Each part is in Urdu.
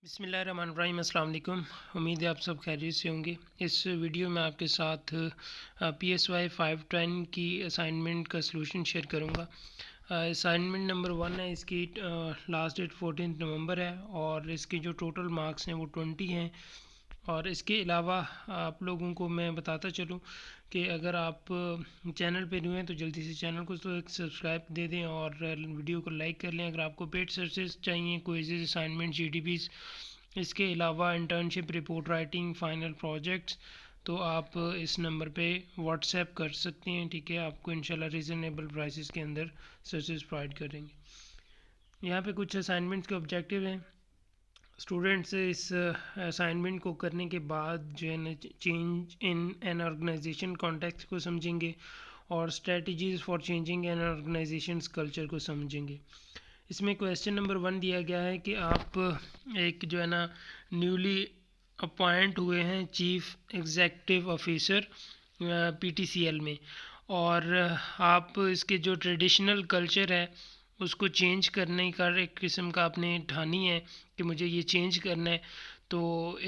بسم اللہ الرحمن الرحیم۔ السلام علیکم، امید ہے آپ سب خیریت سے ہوں گے۔ اس ویڈیو میں آپ کے ساتھ PSY 510 کی اسائنمنٹ کا سلوشن شیئر کروں گا۔ اسائنمنٹ نمبر 1 ہے، اس کی لاسٹ ڈیٹ 14 نومبر ہے اور اس کے جو ٹوٹل مارکس ہیں وہ 20 ہیں۔ اور اس کے علاوہ آپ لوگوں کو میں بتاتا چلوں کہ اگر آپ چینل پہ نیو ہیں تو جلدی سے چینل کو تو ایک سبسکرائب دے دیں اور ویڈیو کو لائک کر لیں۔ اگر آپ کو پیڈ سرچز چاہیے، کوئزز، اسائنمنٹ، GDPs، اس کے علاوہ internship, report writing, final projects, تو آپ اس نمبر پہ واٹس ایپ کر سکتے ہیں، ٹھیک ہے۔ آپ کو انشاءاللہ ریزنیبل پرائسز کے اندر سرچز پرووائڈ کریں گے۔ یہاں پہ کچھ اسائنمنٹس کے آبجیکٹیو ہیں۔ اسٹوڈنٹس اس اسائنمنٹ کو کرنے کے بعد جو ہے نا change in an organization context کو سمجھیں گے اور strategies for changing an organization's culture کو سمجھیں گے۔ اس میں کویسچن نمبر 1 دیا گیا ہے کہ آپ ایک جو ہے نا نیولی اپوائنٹ ہوئے ہیں چیف ایگزیکٹو آفیسر PTCL میں، اور آپ اس کے جو ٹریڈیشنل کلچر ہے اس کو چینج کرنے کا ایک قسم کا آپ نے ٹھانی ہے کہ مجھے یہ چینج کرنا ہے۔ تو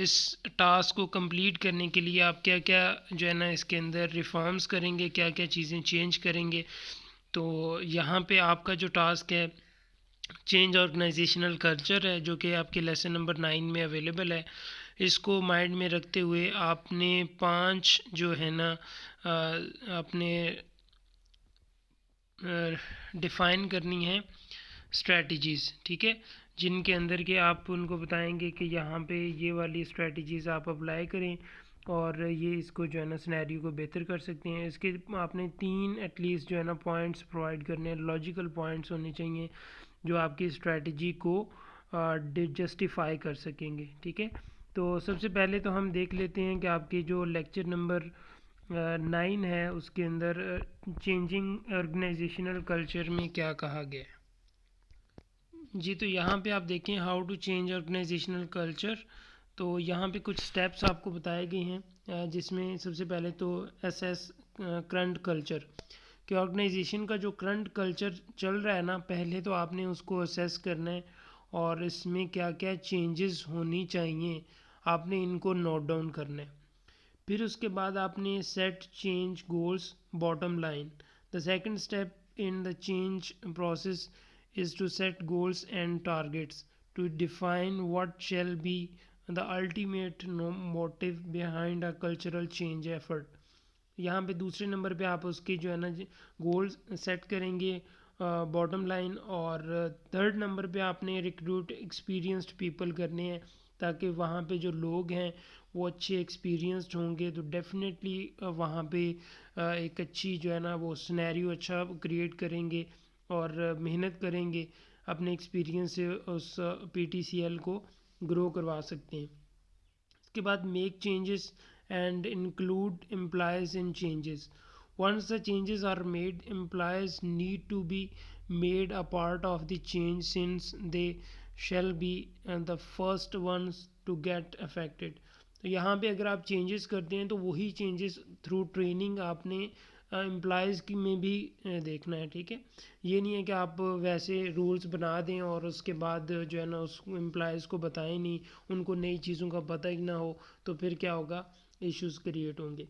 اس ٹاسک کو کمپلیٹ کرنے کے لیے آپ کیا کیا جو ہے نا اس کے اندر ریفارمز کریں گے، کیا کیا چیزیں چینج کریں گے۔ تو یہاں پہ آپ کا جو ٹاسک ہے چینج آرگنائزیشنل کلچر ہے، جو کہ آپ کے لیسن نمبر 9 میں اویلیبل ہے۔ اس کو مائنڈ میں رکھتے ہوئے آپ نے 5 جو ہے نا اپنے ڈیفائن کرنی ہے اسٹریٹجیز، ٹھیک ہے، جن کے اندر کہ آپ ان کو بتائیں گے کہ یہاں پہ یہ والی اسٹریٹجیز آپ اپلائی کریں اور یہ اس کو جو ہے نا سنیریو کو بہتر کر سکتے ہیں۔ اس کے آپ نے 3 ایٹ لیسٹ جو ہے نا پوائنٹس پرووائڈ کرنے ہیں، لاجیکل پوائنٹس ہونے چاہیے جو آپ کی اسٹریٹجی کو جسٹیفائی کر سکیں گے، ٹھیک ہے۔ تو سب سے پہلے تو ہم دیکھ لیتے ہیں کہ آپ کے جو لیکچر نمبر 9 ہے اس کے اندر چینجنگ آرگنائزیشنل کلچر میں کیا کہا گیا ہے۔ جی تو یہاں پہ آپ دیکھیں how to change organizational culture, تو یہاں پہ کچھ سٹیپس آپ کو بتائے گئے ہیں، جس میں سب سے پہلے تو ایسیس کرنٹ کلچر، کہ آرگنائزیشن کا جو کرنٹ کلچر چل رہا ہے نا، پہلے تو آپ نے اس کو اسیس کرنا ہے اور اس میں کیا کیا چینجز ہونی چاہیے آپ نے ان کو نوٹ ڈاؤن کرنا ہے۔ پھر اس کے بعد آپ نے set change goals bottom line. The second step in the change process is to set goals and targets to define what shall be the ultimate motive behind a cultural change effort۔ یہاں پہ دوسرے نمبر پہ آپ اس کی جو ہے نا گولز سیٹ کریں گے باٹم لائن، اور تھرڈ نمبر پہ آپ نے ریکروٹ ایکسپیرینسڈ پیپل کرنے ہیں تاکہ وہاں پہ جو لوگ ہیں وہ اچھے ایکسپیرینسڈ ہوں گے، تو ڈیفینیٹلی وہاں پہ ایک اچھی جو ہے نا وہ سنیریو اچھا کریٹ کریں گے اور محنت کریں گے، اپنے ایکسپیرینس سے اس PTCL کو گرو کروا سکتے ہیں۔ اس کے بعد make changes and include employees in changes. Once the changes are made, employees need to be made a part of the change since they shall be the first ones to get affected. تو یہاں پہ اگر آپ چینجز کرتے ہیں تو وہی چینجز تھرو ٹریننگ آپ نے امپلائیز کی میں بھی دیکھنا ہے، ٹھیک ہے۔ یہ نہیں ہے کہ آپ ویسے رولز بنا دیں اور اس کے بعد جو ہے نا اس امپلائیز کو بتائیں نہیں، ان کو نئی چیزوں کا پتہ ہی نہ ہو، تو پھر کیا ہوگا، ایشوز کریٹ ہوں گے۔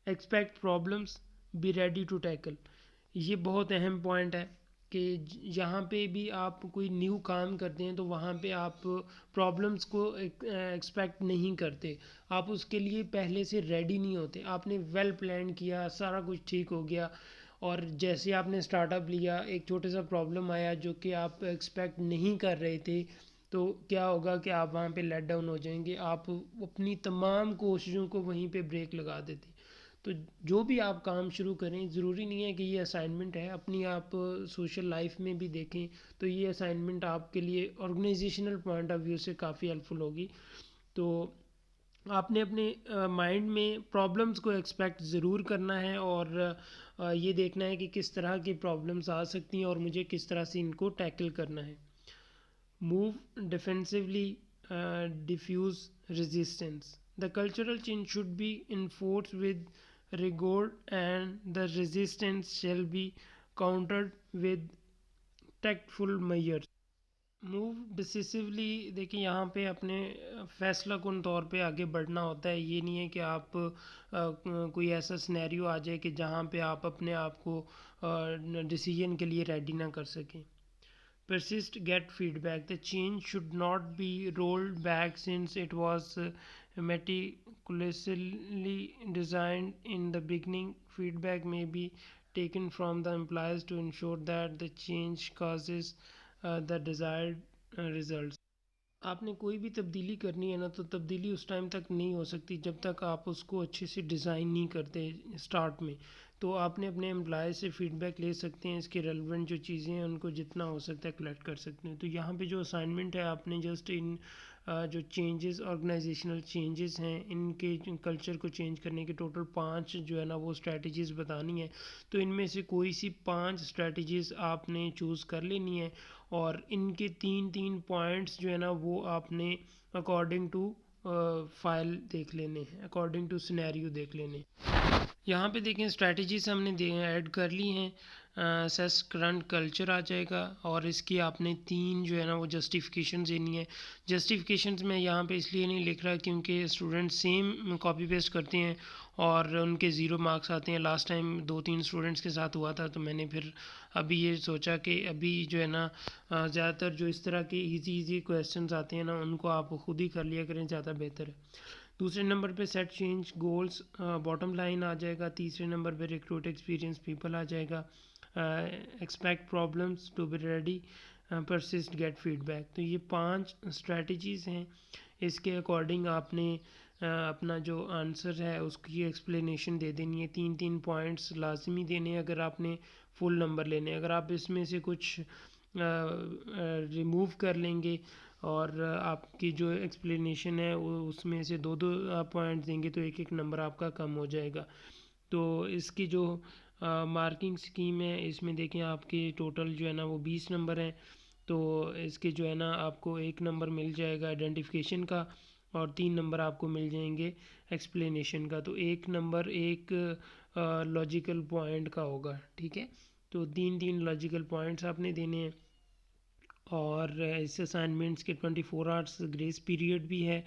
Expect problems, be ready to tackle. یہ بہت اہم پوائنٹ ہے کہ یہاں پہ بھی آپ کوئی نیو کام کرتے ہیں تو وہاں پہ آپ پرابلمس کو ایکسپیکٹ نہیں کرتے، آپ اس کے لیے پہلے سے ریڈی نہیں ہوتے۔ آپ نے ویل پلان کیا، سارا کچھ ٹھیک ہو گیا، اور جیسے آپ نے اسٹارٹ اپ لیا، ایک چھوٹے سا پرابلم آیا جو کہ آپ ایکسپیکٹ نہیں کر رہے تھے، تو کیا ہوگا کہ آپ وہاں پہ لیٹ ڈاؤن ہو جائیں گے، آپ اپنی تمام کوششوں کو وہیں پہ بریک لگا دیتے۔ تو جو بھی آپ کام شروع کریں، ضروری نہیں ہے کہ یہ اسائنمنٹ ہے، اپنی آپ سوشل لائف میں بھی دیکھیں تو یہ اسائنمنٹ آپ کے لیے آرگنائزیشنل پوائنٹ آف ویو سے کافی ہیلپ فل ہوگی۔ تو آپ نے اپنے مائنڈ میں پرابلمس کو ایکسپیکٹ ضرور کرنا ہے اور یہ دیکھنا ہے کہ کس طرح کی پرابلمس آ سکتی ہیں اور مجھے کس طرح سے ان کو ٹیکل کرنا ہے۔ Move defensively, diffuse resistance. The cultural change should be enforced with rigor and the resistance shall be countered with tactful measures۔ Move decisively, دیکھیں یہاں پہ اپنے فیصلہ کن طور پہ آگے بڑھنا ہوتا ہے. یہ نہیں ہے کہ آپ کوئی ایسا سنیریو آ جائے کہ جہاں پہ آپ اپنے آپ کو ڈیسیجن کے لیے ریڈی نہ کر سکیں. Persist, get feedback. The change should not be rolled back since it was meticulously designed in the beginning. Feedback may be taken from the employees to ensure that the change causes the desired results. آپ نے کوئی بھی تبدیلی کرنی ہے نا، تو تبدیلی اس ٹائم تک نہیں ہو سکتی جب تک آپ اس کو اچھے سے ڈیزائن نہیں کرتے اسٹارٹ میں. تو آپ نے اپنے امپلائی سے فیڈ بیک لے سکتے ہیں، اس کے ریلیونٹ جو چیزیں ہیں ان کو جتنا ہو سکتا ہے کلیکٹ کر سکتے ہیں. تو یہاں پہ جو اسائنمنٹ ہے، آپ نے جسٹ ان جو چینجز، آرگنائزیشنل چینجز ہیں، ان کے کلچر کو چینج کرنے کے ٹوٹل 5 جو ہے نا وہ اسٹریٹجیز بتانی ہے. تو ان میں سے کوئی سی 5 اسٹریٹجیز آپ نے چوز کر لینی ہے، اور ان کے 3 پوائنٹس جو ہے نا وہ آپ نے اکارڈنگ ٹو فائل دیکھ لینے ہیں، اکارڈنگ ٹو سنیریو دیکھ لینے. یہاں پہ دیکھیں اسٹریٹجیز ہم نے ایڈ کر لی ہیں. سیس کرنٹ کلچر آ جائے گا، اور اس کی آپ نے 3 جو ہے نا وہ جسٹیفیکیشنز دینی ہے. جسٹیفیکیشنز میں یہاں پہ اس لیے نہیں لکھ رہا کیونکہ اسٹوڈنٹ سیم کاپی پیسٹ کرتے ہیں اور ان کے 0 مارکس آتے ہیں. لاسٹ ٹائم 2-3 اسٹوڈنٹس کے ساتھ ہوا تھا، تو میں نے پھر ابھی یہ سوچا کہ ابھی جو ہے نا زیادہ تر جو اس طرح کے ایزی کویسچنز آتے ہیں نا ان کو آپ خود ہی کر لیا کریں، زیادہ بہتر ہے. دوسرے نمبر پہ set change goals, bottom line آ جائے گا. تیسرے نمبر پہ ریکروٹ ایکسپیرینس پیپل آ جائے گا. Expect problems to be ready, persist get feedback. تو یہ 5 اسٹریٹجیز ہیں. اس کے اکارڈنگ آپ نے اپنا جو آنسر ہے اس کی ایکسپلینیشن دے دینی ہے. 3 پوائنٹس لازمی دینے ہیں اگر آپ نے فل نمبر لینے ہیں. اگر آپ اس میں سے کچھ ریموو کر لیں گے اور آپ کی جو ایکسپلینیشن ہے اس میں سے 2 پوائنٹ دیں گے تو 1 نمبر آپ کا کم ہو جائے گا. تو اس کی جو مارکنگ سکیم ہے، اس میں دیکھیں آپ کے ٹوٹل جو ہے نا وہ 20 نمبر ہیں. تو اس کے جو ہے نا آپ کو 1 نمبر مل جائے گا آئیڈینٹیفیکیشن کا، اور 3 نمبر آپ کو مل جائیں گے ایکسپلینیشن کا. تو 1 نمبر ایک لاجیکل پوائنٹ کا ہوگا، ٹھیک ہے. تو 3 لاجیکل پوائنٹس آپ نے دینے ہیں. اور اس اسائنمنٹس کے 24 آورس گریس پیریڈ بھی ہے.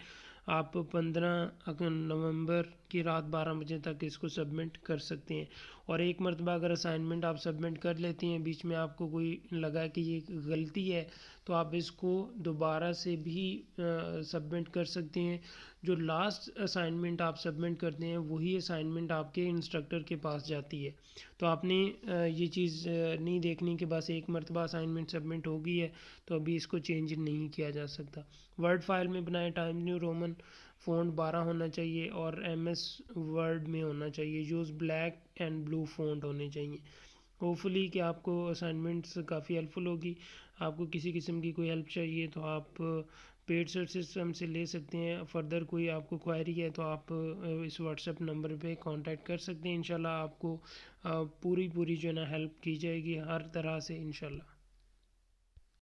آپ 15 نومبر کی رات 12 بجے تک اس کو سبمٹ کر سکتے ہیں. اور ایک مرتبہ اگر اسائنمنٹ آپ سبمٹ کر لیتے ہیں، بیچ میں آپ کو کوئی لگا کہ یہ غلطی ہے، تو آپ اس کو دوبارہ سے بھی سبمٹ کر سکتے ہیں. جو لاسٹ اسائنمنٹ آپ سبمٹ کرتے ہیں وہی اسائنمنٹ آپ کے انسٹرکٹر کے پاس جاتی ہے. تو آپ نے یہ چیز نہیں دیکھنی کہ بس ایک مرتبہ اسائنمنٹ سبمٹ ہو گئی ہے تو ابھی اس کو چینج نہیں کیا جا سکتا. ورڈ فائل میں بنائے، ٹائم نیو رومن فونٹ 12 ہونا چاہیے اور ایم ایس ورڈ میں ہونا چاہیے. Use black and blue font ہونے چاہیے. ہوپفلی کہ آپ کو اسائنمنٹس کافی ہیلپ فل ہوگی. آپ کو کسی قسم کی کوئی ہیلپ چاہیے تو آپ پیڈ سورسز ہم سے لے سکتے ہیں. فردر کوئی آپ کو کوائری ہے تو آپ اس واٹس ایپ نمبر پہ کانٹیکٹ کر سکتے ہیں. انشاءاللہ آپ کو پوری جو ہے نا ہیلپ کی جائے گی ہر طرح سے انشاءاللہ.